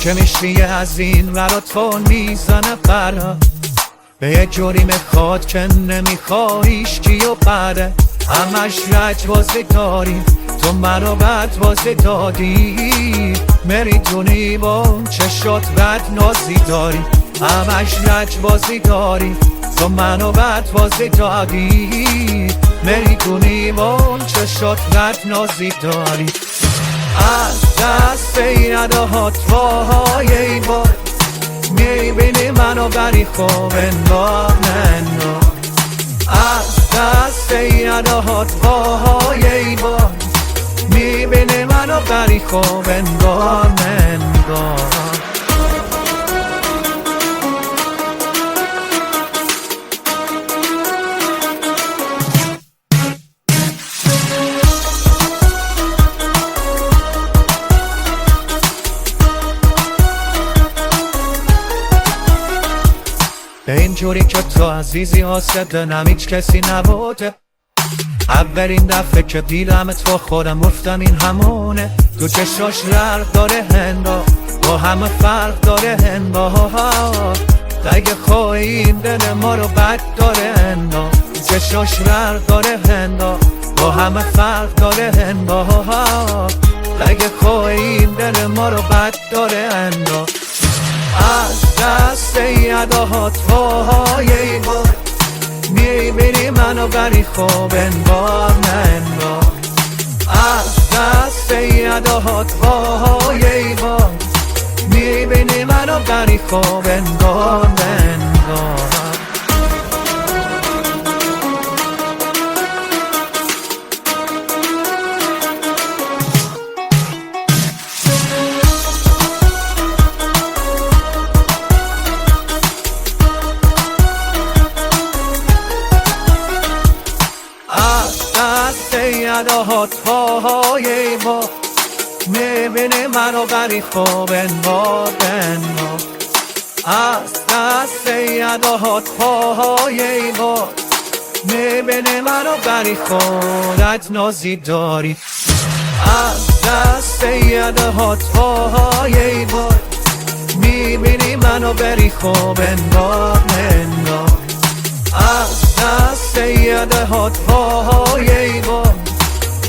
که میشی از این براتون میزنه برا به یه جوری میخواد که نمیخوایش کیو بره همش لجبازی داری تو منو بد بازی دادی میدونی با چشات بد نازی داری همش لجبازی داری تو منو بد بازی دادی میدونی با چشات بد نازی داری از دست یادهات وای ای وای میبینی منو بری خوب انگار ننگار از دست یادهات وای ای وای میبینی منو بری خوب انگار ننگار به اینجوری که تو عزیزی حاسدنم هیچ کسی نبوده اولین دفعه که دیدمت با خودم گفتم این همونه تو چشاش ررق داره هنگاه با همه فرق داره هنگاه دیگه خواهی این دل ما رو بد داره هنگاه تو چشاش ررق داره هنگاه با همه فرق داره هنگاه دیگه خواهی این دل ما رو بد داره هنگاه از دست یادهات وای ای وای میبینی منو بری خوب انگار ننگار از دست یادهات وای ای وای میبینی منو بری خوب انگار ننگار یادهات وای ای وای میبینی منو بری خوب انگار ننگار از دست یادهات وای ای وای میبینی منو بری خودت نازی داری از دست یادهات وای ای وای میبینی منو بری خوب انگار ننگار از دست یادهات وای ای وای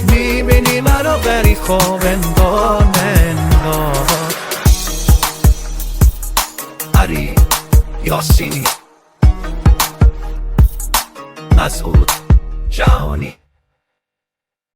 میبینی منو بری خوب انگار ننگار علی یاسینی مسعود